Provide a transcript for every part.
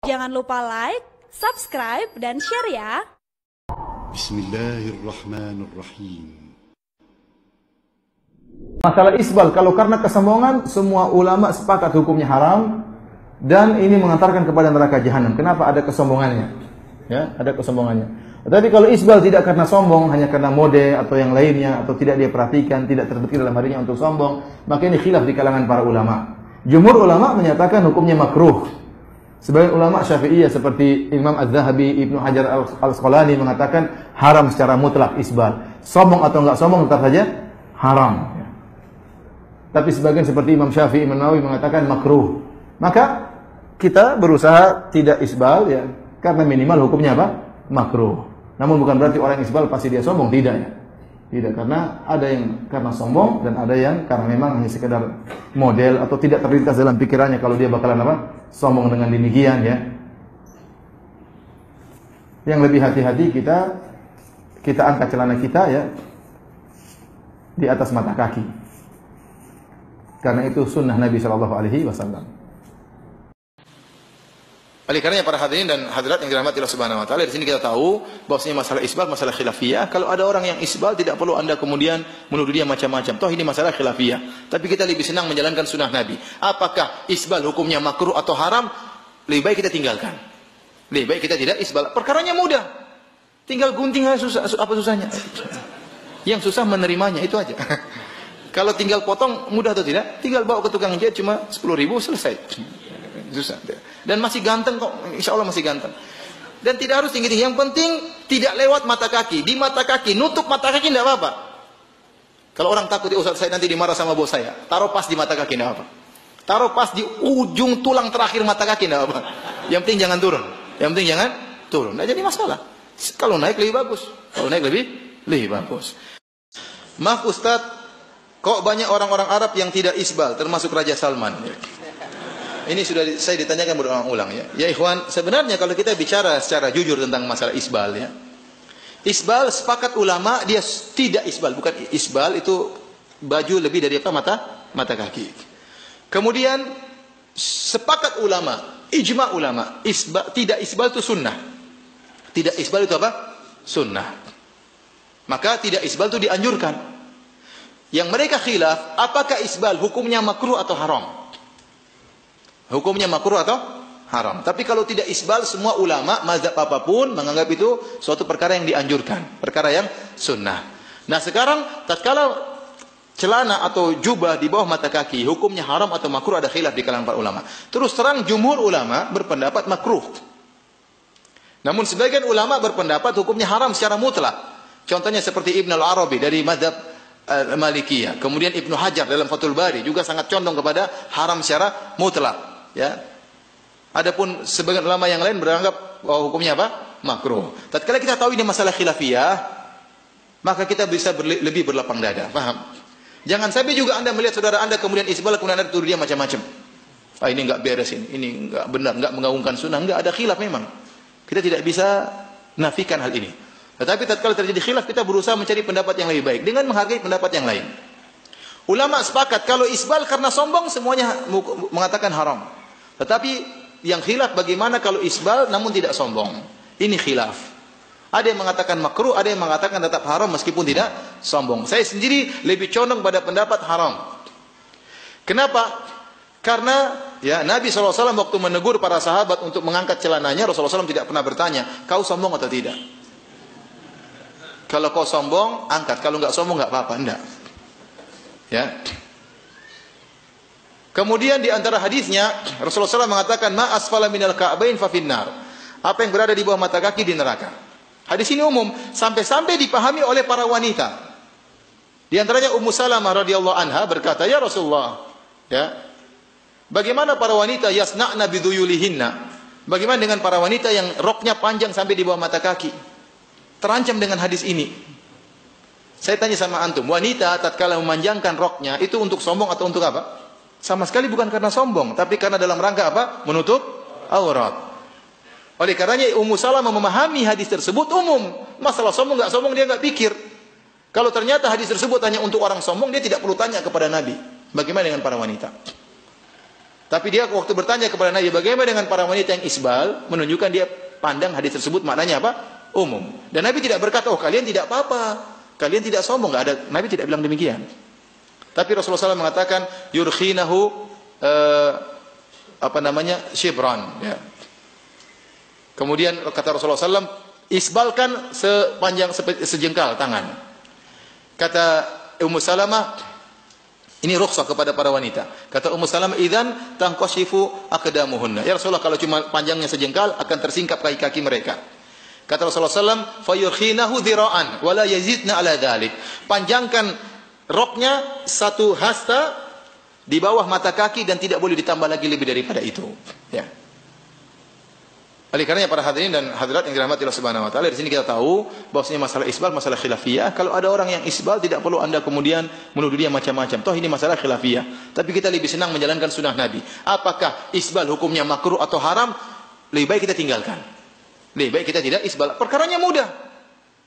Jangan lupa like, subscribe, dan share ya. Bismillahirrahmanirrahim. Masalah isbal, kalau karena kesombongan, semua ulama sepakat hukumnya haram dan ini mengantarkan kepada neraka jahanam. Kenapa? Ada kesombongannya. Ya, ada kesombongannya. Tapi kalau isbal tidak karena sombong, hanya karena mode atau yang lainnya, atau tidak dia perhatikan, tidak terbetik dalam hatinya untuk sombong, maka ini khilaf di kalangan para ulama. Jumhur ulama menyatakan hukumnya makruh. Sebagian ulama Syafi'iyah seperti Imam Az-Zahabi, Ibnu Hajar Al-Asqalani mengatakan haram secara mutlak isbal. Sombong atau enggak sombong tetap saja haram. Tapi sebagian seperti Imam Syafi'i, Imam Nawawi mengatakan makruh. Maka kita berusaha tidak isbal ya, karena minimal hukumnya apa? Makruh. Namun bukan berarti orang isbal pasti dia sombong, tidak ya. Tidak, karena ada yang karena sombong dan ada yang karena memang hanya sekedar model atau tidak terlintas dalam pikirannya kalau dia bakalan apa? Sombong dengan demikian ya. Yang lebih hati-hati kita angkat celana kita ya di atas mata kaki. Karena itu sunnah Nabi Shallallahu Alaihi Wasallam. Oleh karenanya para hadirin dan hadirat yang dirahmati Allah Subhanahu Wa Taala, di sini kita tahu bahwasanya masalah isbal masalah khilafiyah. Kalau ada orang yang isbal, tidak perlu anda kemudian menuduh dia macam-macam. Toh ini masalah khilafiyah. Tapi kita lebih senang menjalankan sunnah Nabi. Apakah isbal hukumnya makruh atau haram? Lebih baik kita tinggalkan. Lebih baik kita tidak isbal. Perkaranya mudah. Tinggal gunting aja susah. Apa susahnya? Yang susah menerimanya itu aja. Kalau tinggal potong mudah atau tidak? Tinggal bawa ke tukang jahit cuma 10.000 selesai. Susah. Dan masih ganteng kok, insya Allah masih ganteng. Dan tidak harus tinggi-tinggi. Yang penting tidak lewat mata kaki. Di mata kaki, nutup mata kaki tidak apa-apa. Kalau orang takut, ya Ustaz saya nanti dimarah sama bos saya, taruh pas di mata kaki tidak apa-apa. Taruh pas di ujung tulang terakhir mata kaki tidak apa-apa. Yang penting jangan turun. Yang penting jangan turun. Tidak jadi masalah. Kalau naik lebih bagus. Kalau naik lebih bagus. Maaf Ustaz, kok banyak orang-orang Arab yang tidak isbal, termasuk Raja Salman. Ini sudah saya ditanyakan berulang-ulang ya. Ya ikhwan, sebenarnya kalau kita bicara secara jujur tentang masalah isbal ya. Isbal sepakat ulama dia tidak isbal, bukan isbal itu baju lebih dari apa mata kaki. Kemudian sepakat ulama, ijma ulama, tidak isbal itu sunnah. Tidak isbal itu apa? Sunnah. Maka tidak isbal itu dianjurkan. Yang mereka khilaf, apakah isbal hukumnya makruh atau haram? Hukumnya makruh atau haram. Tapi kalau tidak isbal, semua ulama mazhab apapun menganggap itu suatu perkara yang dianjurkan, perkara yang sunnah. Nah sekarang tatkala celana atau jubah di bawah mata kaki hukumnya haram atau makruh, ada khilaf di kalangan para ulama. Terus terang jumhur ulama berpendapat makruh. Namun sebagian ulama berpendapat hukumnya haram secara mutlak. Contohnya seperti Ibn al-Arabi dari mazhab Malikiyah. Kemudian Ibnu Hajar dalam Fathul Bari juga sangat condong kepada haram secara mutlak. Ya. Adapun sebagian ulama yang lain beranggap bahwa hukumnya apa? Makruh. Tatkala kita tahu ini masalah khilafiyah, maka kita bisa lebih berlapang dada. Paham? Jangan sampai juga anda melihat saudara anda kemudian isbal, kemudian anda tuduh dia macam-macam. Ah ini enggak beres ini enggak benar, enggak mengaungkan sunnah, enggak, ada khilaf memang. Kita tidak bisa nafikan hal ini. Tetapi tatkala terjadi khilaf, kita berusaha mencari pendapat yang lebih baik dengan menghargai pendapat yang lain. Ulama sepakat kalau isbal karena sombong semuanya mengatakan haram. Tetapi yang khilaf bagaimana kalau isbal namun tidak sombong. Ini khilaf. Ada yang mengatakan makruh, ada yang mengatakan tetap haram meskipun tidak sombong. Saya sendiri lebih condong pada pendapat haram. Kenapa? Karena ya Nabi SAW waktu menegur para sahabat untuk mengangkat celananya, Rasulullah SAW tidak pernah bertanya, kau sombong atau tidak? Kalau kau sombong, angkat. Kalau enggak sombong enggak apa-apa, enggak. Ya. Kemudian di antara hadisnya Rasulullah SAW mengatakan ma asfala minal ka'bain fa finnar. Apa yang berada di bawah mata kaki di neraka. Hadis ini umum sampai-sampai dipahami oleh para wanita. Di antaranya Ummu Salamah radhiyallahu anha berkata, "Ya Rasulullah, ya. Bagaimana para wanita yasna'na biduyulihinna? Bagaimana dengan para wanita yang roknya panjang sampai di bawah mata kaki? Terancam dengan hadis ini." Saya tanya sama antum, wanita tatkala memanjangkan roknya itu untuk sombong atau untuk apa? Sama sekali bukan karena sombong, tapi karena dalam rangka apa? Menutup aurat. Oleh karenanya Ummu Salamah memahami hadis tersebut umum. Masalah sombong enggak sombong dia enggak pikir. Kalau ternyata hadis tersebut hanya untuk orang sombong, dia tidak perlu tanya kepada Nabi. Bagaimana dengan para wanita? Tapi dia waktu bertanya kepada Nabi, bagaimana dengan para wanita yang isbal, menunjukkan dia pandang hadis tersebut maknanya apa? Umum. Dan Nabi tidak berkata, oh kalian tidak apa-apa, kalian tidak sombong, nggak ada. Nabi tidak bilang demikian. Tapi Rasulullah SAW mengatakan, yurkhinahu shibran. Ya. Kemudian kata Rasulullah SAW, isbalkan sepanjang sejengkal tangan. Kata Ummu Salamah, ini rukhsah kepada para wanita. Kata Ummu Salamah, idzan tanqashifu aqdamuhunna. Ya Rasulullah, kalau cuma panjangnya sejengkal akan tersingkap kaki-kaki mereka. Kata Rasulullah SAW, fayurkhinahu dhira'an wa la yazidna ala dhalik. Panjangkan roknya satu hasta di bawah mata kaki dan tidak boleh ditambah lagi lebih daripada itu. Ya. Oleh karenanya para hadirin dan hadirat yang dirahmati Allah Subhanahu wa taala, di sini kita tahu bahwasanya masalah isbal masalah khilafiyah. Kalau ada orang yang isbal, tidak perlu Anda kemudian menuduh dia macam-macam. Toh ini masalah khilafiyah. Tapi kita lebih senang menjalankan sunnah Nabi. Apakah isbal hukumnya makruh atau haram? Lebih baik kita tinggalkan. Lebih baik kita tidak isbal. Perkaranya mudah.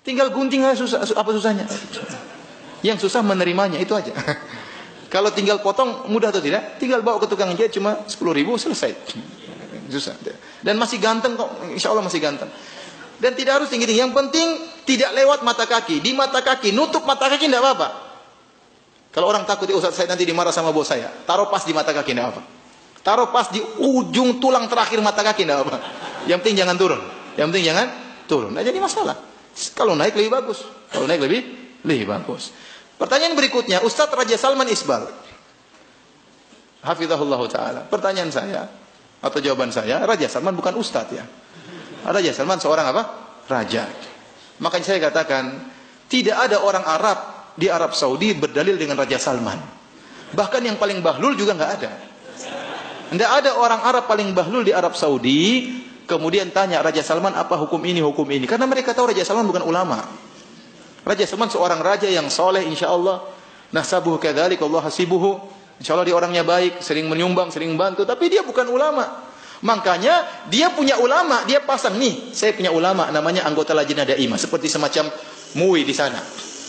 Tinggal gunting aja susah. Apa susahnya? Yang susah menerimanya, itu aja. Kalau tinggal potong mudah atau tidak? Tinggal bawa ke tukang jahit cuma 10.000 selesai. Susah. Dan masih ganteng kok, insya Allah masih ganteng. Dan tidak harus tinggi-tinggi. Yang penting tidak lewat mata kaki. Di mata kaki, nutup mata kaki tidak apa-apa. Kalau orang takut, Ustaz saya nanti dimarah sama bos saya, taruh pas di mata kaki tidak apa. Taruh pas di ujung tulang terakhir mata kaki tidak apa. Yang penting jangan turun. Yang penting jangan turun. Tidak jadi masalah. Kalau naik lebih bagus. Kalau naik lebih bagus. Pertanyaan berikutnya, Ustaz Raja Salman isbal. Hafizahullah ta'ala. Pertanyaan saya, atau jawaban saya, Raja Salman bukan Ustaz ya. Raja Salman seorang apa? Raja. Makanya saya katakan, tidak ada orang Arab di Arab Saudi berdalil dengan Raja Salman. Bahkan yang paling bahlul juga nggak ada. Tidak ada orang Arab paling bahlul di Arab Saudi, kemudian tanya Raja Salman apa hukum ini, hukum ini. Karena mereka tahu Raja Salman bukan ulama. Raja Salman seorang raja yang soleh insyaAllah. Nasabuhu kadzalik, Allah hasibuhu. InsyaAllah dia orangnya baik, sering menyumbang, sering bantu. Tapi dia bukan ulama. Makanya dia punya ulama, dia pasang nih. Saya punya ulama, namanya anggota Lajnah Daimah. Seperti semacam MUI di sana.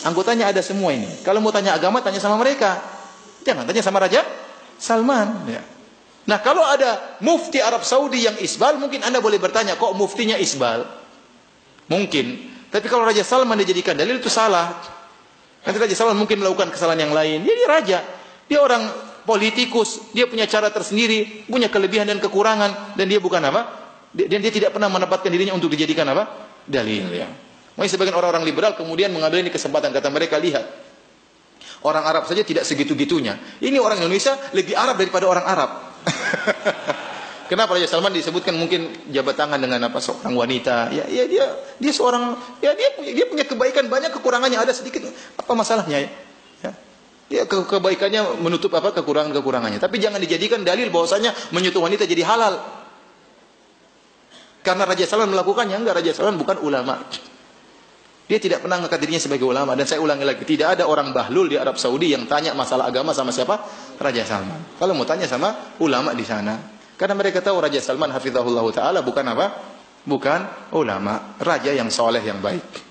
Anggotanya ada semua ini. Kalau mau tanya agama, tanya sama mereka. Jangan tanya sama Raja Salman. Ya. Nah kalau ada mufti Arab Saudi yang isbal, mungkin Anda boleh bertanya, kok muftinya isbal? Mungkin. Tapi kalau Raja Salman dijadikan dalil itu salah. Nanti Raja Salman mungkin melakukan kesalahan yang lain. Dia raja. Dia orang politikus. Dia punya cara tersendiri. Punya kelebihan dan kekurangan. Dan dia bukan apa? Dan dia tidak pernah menempatkan dirinya untuk dijadikan apa? Dalil. Ya. Makanya sebagian orang-orang liberal kemudian mengambil ini kesempatan. Kata mereka, lihat. Orang Arab saja tidak segitu-gitunya. Ini orang Indonesia lebih Arab daripada orang Arab. Kenapa Raja Salman disebutkan mungkin jabat tangan dengan apa seorang wanita? Ya dia seorang, ya dia punya kebaikan banyak, kekurangannya ada sedikit. Apa masalahnya ya? Ya kebaikannya menutup apa kekurangannya. Tapi jangan dijadikan dalil bahwasanya menyentuh wanita jadi halal. Karena Raja Salman melakukannya, enggak, Raja Salman bukan ulama. Dia tidak pernah mengangkat dirinya sebagai ulama. Dan saya ulangi lagi, tidak ada orang bahlul di Arab Saudi yang tanya masalah agama sama siapa? Raja Salman. Kalau mau tanya sama ulama di sana. Karena mereka tahu Raja Salman hafizahullah ta'ala bukan apa? Bukan ulama. Raja yang soleh, yang baik.